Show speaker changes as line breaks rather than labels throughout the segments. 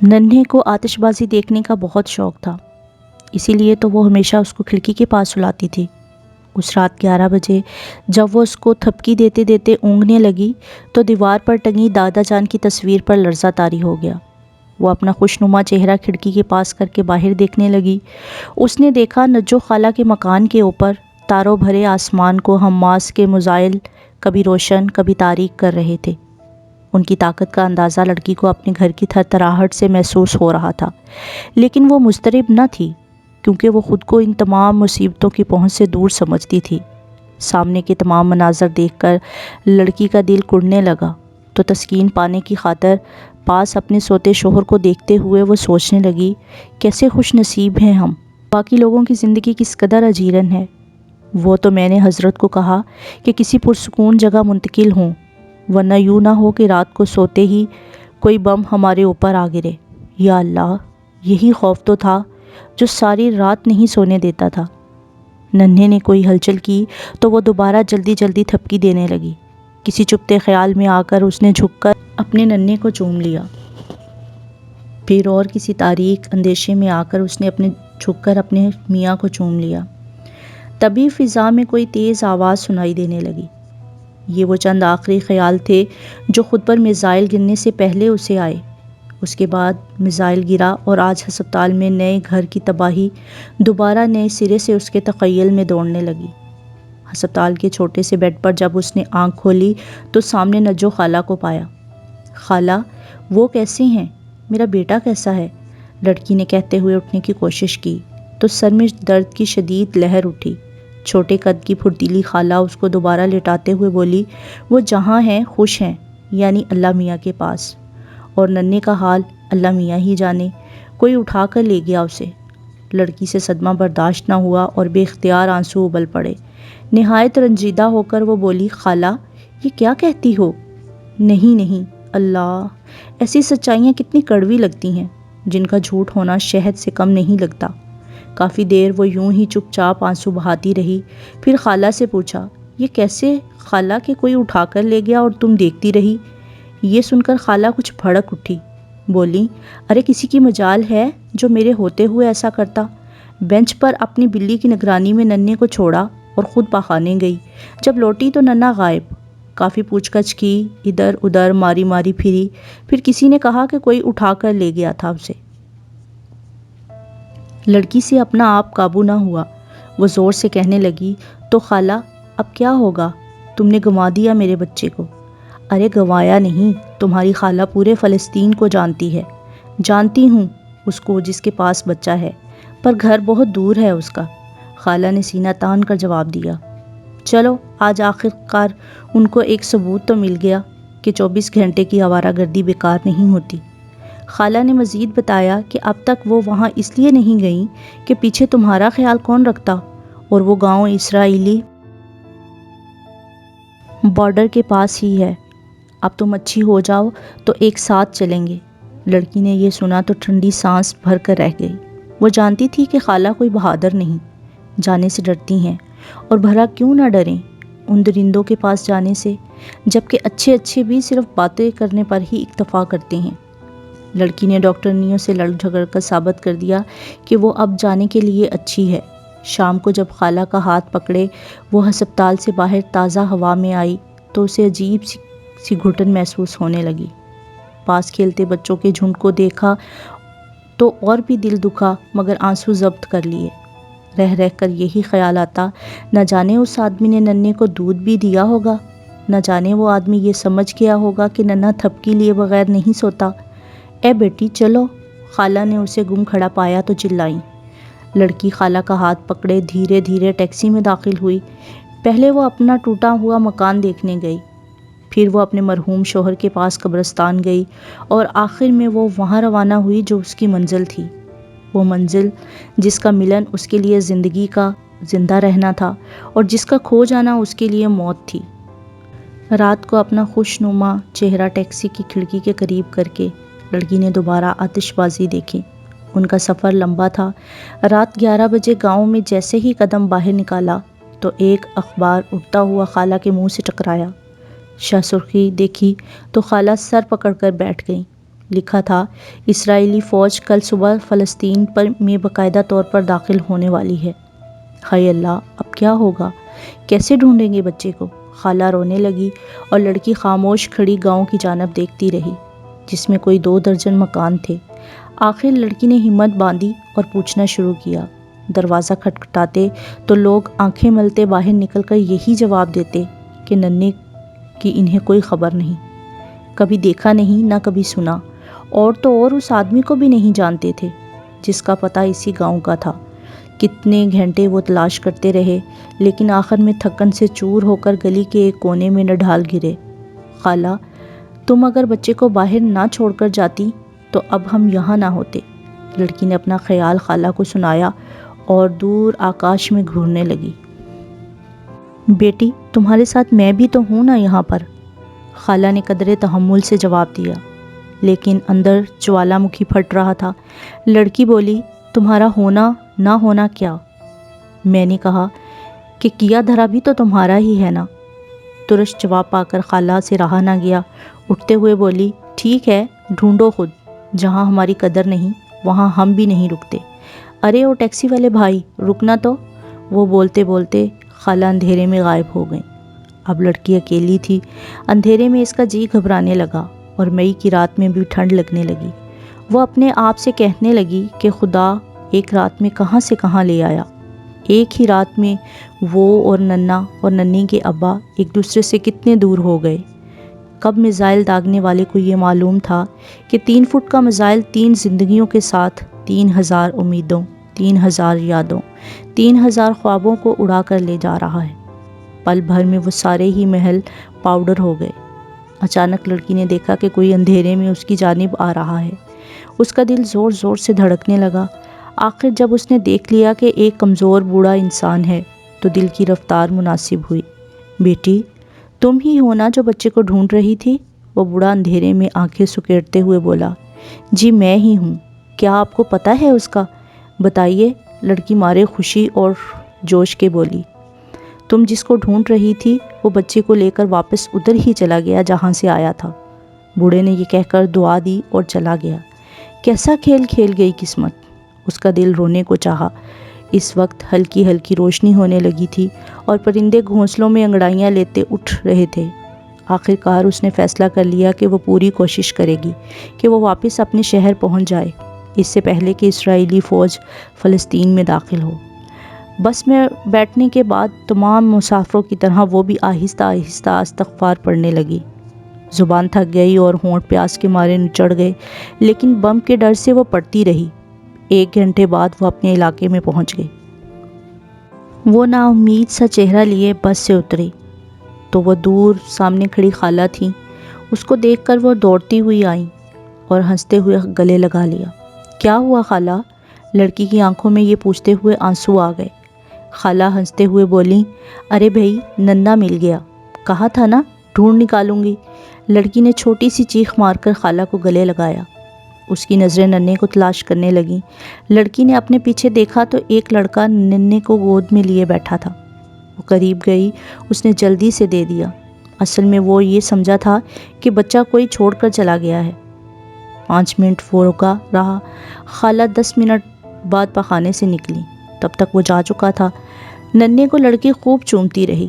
ننھے کو آتش بازی دیکھنے کا بہت شوق تھا، اسی لیے تو وہ ہمیشہ اس کو کھڑکی کے پاس سلاتی تھی۔ اس رات 11 بجے جب وہ اس کو تھپکی دیتے دیتے اونگنے لگی تو دیوار پر ٹنگی دادا جان کی تصویر پر لرزہ طاری ہو گیا۔ وہ اپنا خوشنما چہرہ کھڑکی کے پاس کر کے باہر دیکھنے لگی۔ اس نے دیکھا نجو خالہ کے مکان کے اوپر تاروں بھرے آسمان کو حماس کے میزائل کبھی روشن کبھی تاریک کر رہے تھے۔ ان کی طاقت کا اندازہ لڑکی کو اپنے گھر کی تھر تھراہٹ سے محسوس ہو رہا تھا، لیکن وہ مضطرب نہ تھی، کیونکہ وہ خود کو ان تمام مصیبتوں کی پہنچ سے دور سمجھتی تھی۔ سامنے کے تمام مناظر دیکھ کر لڑکی کا دل کڑنے لگا، تو تسکین پانے کی خاطر پاس اپنے سوتے شوہر کو دیکھتے ہوئے وہ سوچنے لگی، کیسے خوش نصیب ہیں ہم، باقی لوگوں کی زندگی کس قدر اجیرن ہے۔ وہ تو میں نے حضرت کو کہا کہ کسی پرسکون جگہ منتقل ہوں، ورنہ یوں نہ ہو کہ رات کو سوتے ہی کوئی بم ہمارے اوپر آ گرے۔ یا اللہ، یہی خوف تو تھا جو ساری رات نہیں سونے دیتا تھا۔ ننھے نے کوئی ہلچل کی تو وہ دوبارہ جلدی جلدی تھپکی دینے لگی۔ کسی چپتے خیال میں آ کر اس نے جھک کر اپنے ننھے کو چوم لیا، پھر اور کسی تاریک اندیشے میں آ کر اس نے جھک کر اپنے میاں کو چوم لیا۔ تبھی فضا میں کوئی تیز آواز سنائی دینے لگی۔ یہ وہ چند آخری خیال تھے جو خود پر میزائل گرنے سے پہلے اسے آئے۔ اس کے بعد میزائل گرا اور آج ہسپتال میں نئے گھر کی تباہی دوبارہ نئے سرے سے اس کے تخیل میں دوڑنے لگی۔ ہسپتال کے چھوٹے سے بیڈ پر جب اس نے آنکھ کھولی تو سامنے نجو خالہ کو پایا۔ خالہ، وہ کیسے ہیں؟ میرا بیٹا کیسا ہے؟ لڑکی نے کہتے ہوئے اٹھنے کی کوشش کی تو سر میں درد کی شدید لہر اٹھی۔ چھوٹے قد کی پھرتیلی خالہ اس کو دوبارہ لٹاتے ہوئے بولی، وہ جہاں ہیں خوش ہیں، یعنی اللہ میاں کے پاس، اور ننھے کا حال اللہ میاں ہی جانے، کوئی اٹھا کر لے گیا اسے۔ لڑکی سے صدمہ برداشت نہ ہوا اور بے اختیار آنسو ابل پڑے۔ نہایت رنجیدہ ہو کر وہ بولی، خالہ یہ کیا کہتی ہو؟ نہیں نہیں، اللہ، ایسی سچائیاں کتنی کڑوی لگتی ہیں جن کا جھوٹ ہونا شہد سے کم نہیں لگتا۔ کافی دیر وہ یوں ہی چپ چاپ آنسو بہاتی رہی، پھر خالہ سے پوچھا، یہ کیسے خالہ کہ کوئی اٹھا کر لے گیا اور تم دیکھتی رہی؟ یہ سن کر خالہ کچھ بھڑک اٹھی، بولی، ارے کسی کی مجال ہے جو میرے ہوتے ہوئے ایسا کرتا؟ بینچ پر اپنی بلی کی نگرانی میں ننھے کو چھوڑا اور خود پاخانے گئی۔ جب لوٹی تو ننھا غائب۔ کافی پوچھ گچھ کی، ادھر ادھر ماری ماری پھری، پھر کسی نے کہا کہ کوئی اٹھا کر لے گیا تھا اسے۔ لڑکی سے اپنا آپ قابو نہ ہوا، وہ زور سے کہنے لگی، تو خالہ اب کیا ہوگا؟ تم نے گنوا دیا میرے بچے کو۔ ارے گنوایا نہیں، تمہاری خالہ پورے فلسطین کو جانتی ہے۔ جانتی ہوں اس کو جس کے پاس بچہ ہے، پر گھر بہت دور ہے اس کا، خالہ نے سینہ تان کر جواب دیا۔ چلو آج آخر کار ان کو ایک ثبوت تو مل گیا کہ 24 گھنٹے کی آوارہ گردی بیکار نہیں ہوتی۔ خالہ نے مزید بتایا کہ اب تک وہ وہاں اس لیے نہیں گئیں کہ پیچھے تمہارا خیال کون رکھتا، اور وہ گاؤں اسرائیلی بارڈر کے پاس ہی ہے۔ اب تم اچھی ہو جاؤ تو ایک ساتھ چلیں گے۔ لڑکی نے یہ سنا تو ٹھنڈی سانس بھر کر رہ گئی۔ وہ جانتی تھی کہ خالہ کوئی بہادر نہیں، جانے سے ڈرتی ہیں، اور بھلا کیوں نہ ڈریں ان درندوں کے پاس جانے سے، جبکہ اچھے اچھے بھی صرف باتیں کرنے پر ہی اکتفا کرتے ہیں۔ لڑکی نے ڈاکٹرنیوں سے لڑ جھگڑ کر ثابت کر دیا کہ وہ اب جانے کے لیے اچھی ہے۔ شام کو جب خالہ کا ہاتھ پکڑے وہ ہسپتال سے باہر تازہ ہوا میں آئی تو اسے عجیب سی گھٹن محسوس ہونے لگی۔ پاس کھیلتے بچوں کے جھنڈ کو دیکھا تو اور بھی دل دکھا، مگر آنسو ضبط کر لیے۔ رہ رہ کر یہی خیال آتا، نہ جانے اس آدمی نے ننھے کو دودھ بھی دیا ہوگا، نہ جانے وہ آدمی یہ سمجھ گیا ہوگا کہ ننھا تھپکی لیے بغیر نہیں سوتا۔ اے بیٹی چلو، خالہ نے اسے گم کھڑا پایا تو چلائیں۔ لڑکی خالہ کا ہاتھ پکڑے دھیرے دھیرے ٹیکسی میں داخل ہوئی۔ پہلے وہ اپنا ٹوٹا ہوا مکان دیکھنے گئی، پھر وہ اپنے مرحوم شوہر کے پاس قبرستان گئی، اور آخر میں وہ وہاں روانہ ہوئی جو اس کی منزل تھی، وہ منزل جس کا ملن اس کے لیے زندگی کا زندہ رہنا تھا اور جس کا کھو جانا اس کے لیے موت تھی۔ رات کو اپنا خوش نما چہرہ ٹیکسی کی کھڑکی کے قریب کر کے لڑکی نے دوبارہ آتش بازی دیکھی۔ ان کا سفر لمبا تھا۔ رات 11 بجے گاؤں میں جیسے ہی قدم باہر نکالا تو ایک اخبار اڑتا ہوا خالہ کے منہ سے ٹکرایا۔ شاہ سرخی دیکھی تو خالہ سر پکڑ کر بیٹھ گئیں۔ لکھا تھا اسرائیلی فوج کل صبح فلسطین میں باقاعدہ طور پر داخل ہونے والی ہے۔ ہائے اللہ، اب کیا ہوگا؟ کیسے ڈھونڈیں گے بچے کو؟ خالہ رونے لگی اور لڑکی خاموش کھڑی گاؤں کی جانب دیکھتی رہی جس میں کوئی 2 درجن مکان تھے۔ آخر لڑکی نے ہمت باندھی اور پوچھنا شروع کیا۔ دروازہ کھٹکھٹاتے تو لوگ آنکھیں ملتے باہر نکل کر یہی جواب دیتے کہ ننھے کی انہیں کوئی خبر نہیں، کبھی دیکھا نہیں نہ کبھی سنا، اور تو اور اس آدمی کو بھی نہیں جانتے تھے جس کا پتہ اسی گاؤں کا تھا۔ کتنے گھنٹے وہ تلاش کرتے رہے لیکن آخر میں تھکن سے چور ہو کر گلی کے ایک کونے میں نہ ڈھال گرے۔ خالہ، تم اگر بچے کو باہر نہ چھوڑ کر جاتی تو اب ہم یہاں نہ ہوتے۔ لڑکی نے اپنا خیال خالہ کو سنایا اور دور آکاش میں گھورنے لگی۔ بیٹی، تمہارے ساتھ میں بھی تو ہوں نا یہاں پر، خالہ نے قدرے تحمل سے جواب دیا، لیکن اندر جوالا مکھی پھٹ رہا تھا۔ لڑکی بولی، تمہارا ہونا نہ ہونا کیا؟ میں نے کہا کہ کیا دھرا بھی تو تمہارا ہی ہے نا۔ ترش جواب پا کر خالہ سے رہا نہ گیا، اٹھتے ہوئے بولی، ٹھیک ہے، ڈھونڈو خود، جہاں ہماری قدر نہیں وہاں ہم بھی نہیں رکتے۔ ارے او ٹیکسی والے بھائی، رکنا تو۔ وہ بولتے بولتے خالہ اندھیرے میں غائب ہو گئیں۔ اب لڑکی اکیلی تھی۔ اندھیرے میں اس کا جی گھبرانے لگا اور مئی کی رات میں بھی ٹھنڈ لگنے لگی۔ وہ اپنے آپ سے کہنے لگی کہ خدا ایک رات میں کہاں سے کہاں لے آیا۔ ایک ہی رات میں وہ اور ننھا اور ننھی کے ابا ایک دوسرے سے کتنے دور ہو گئے۔ کب میزائل داغنے والے کو یہ معلوم تھا کہ 3 فٹ کا میزائل 3 زندگیوں کے ساتھ 3000 امیدوں، 3000 یادوں، 3000 خوابوں کو اڑا کر لے جا رہا ہے۔ پل بھر میں وہ سارے ہی محل پاؤڈر ہو گئے۔ اچانک لڑکی نے دیکھا کہ کوئی اندھیرے میں اس کی جانب آ رہا ہے۔ اس کا دل زور زور سے دھڑکنے لگا۔ آخر جب اس نے دیکھ لیا کہ ایک کمزور بوڑھا انسان ہے تو دل کی رفتار مناسب ہوئی۔ بیٹی، تم ہی ہو نا جو بچے کو ڈھونڈ رہی تھی؟ وہ بوڑھا اندھیرے میں آنکھیں سکیڑتے ہوئے بولا۔ جی میں ہی ہوں۔ کیا آپ کو پتہ ہے اس کا؟ بتائیے، لڑکی مارے خوشی اور جوش کے بولی۔ تم جس کو ڈھونڈ رہی تھی وہ بچے کو لے کر واپس ادھر ہی چلا گیا جہاں سے آیا تھا۔ بوڑھے نے یہ کہہ کر دعا دی اور چلا گیا۔ کیسا کھیل کھیل گئی قسمت! اس کا دل رونے کو چاہا۔ اس وقت ہلکی ہلکی روشنی ہونے لگی تھی اور پرندے گھونسلوں میں انگڑائیاں لیتے اٹھ رہے تھے۔ آخر کار اس نے فیصلہ کر لیا کہ وہ پوری کوشش کرے گی کہ وہ واپس اپنے شہر پہنچ جائے اس سے پہلے کہ اسرائیلی فوج فلسطین میں داخل ہو۔ بس میں بیٹھنے کے بعد تمام مسافروں کی طرح وہ بھی آہستہ آہستہ استغفار پڑھنے لگی۔ زبان تھک گئی اور ہونٹ پیاس کے مارے نچڑ گئے، لیکن بم کے ڈر سے وہ پڑھتی رہی۔ 1 گھنٹے بعد وہ اپنے علاقے میں پہنچ گئی۔ وہ نا امید سا چہرہ لیے بس سے اتری تو وہ دور سامنے کھڑی خالہ تھیں۔ اس کو دیکھ کر وہ دوڑتی ہوئی آئیں اور ہنستے ہوئے گلے لگا لیا۔ کیا ہوا خالہ؟ لڑکی کی آنکھوں میں یہ پوچھتے ہوئے آنسو آ گئے۔ خالہ ہنستے ہوئے بولیں، ارے بھائی، ننھا مل گیا، کہا تھا نا ڈھونڈ نکالوں گی۔ لڑکی نے چھوٹی سی چیخ مار کر خالہ کو گلے لگایا۔ اس کی نظریں ننھے کو تلاش کرنے لگیں۔ لڑکی نے اپنے پیچھے دیکھا تو ایک لڑکا ننھے کو گود میں لیے بیٹھا تھا۔ وہ قریب گئی، اس نے جلدی سے دے دیا۔ اصل میں وہ یہ سمجھا تھا کہ بچہ کوئی چھوڑ کر چلا گیا ہے۔ 5 منٹ وہ رکا رہا۔ خالہ 10 منٹ بعد پخانے سے نکلی، تب تک وہ جا چکا تھا۔ ننھے کو لڑکی خوب چومتی رہی۔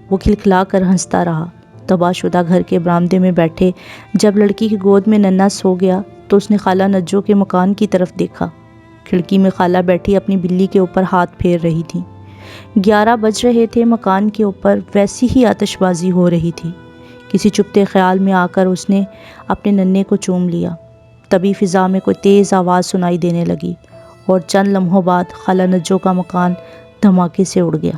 وہ کھلکھلا کر ہنستا رہا۔ تباہ شدہ گھر کے برآمدے میں بیٹھے جب لڑکی کی گود میں ننھا سو گیا تو اس نے خالہ نجو کے مکان کی طرف دیکھا۔ کھڑکی میں خالہ بیٹھی اپنی بلی کے اوپر ہاتھ پھیر رہی تھی۔ 11 بج رہے تھے۔ مکان کے اوپر ویسی ہی آتش بازی ہو رہی تھی۔ کسی چپتے خیال میں آ کر اس نے اپنے ننھے کو چوم لیا۔ تبھی فضا میں کوئی تیز آواز سنائی دینے لگی اور چند لمحوں بعد خالہ نجو کا مکان دھماکے سے اڑ گیا۔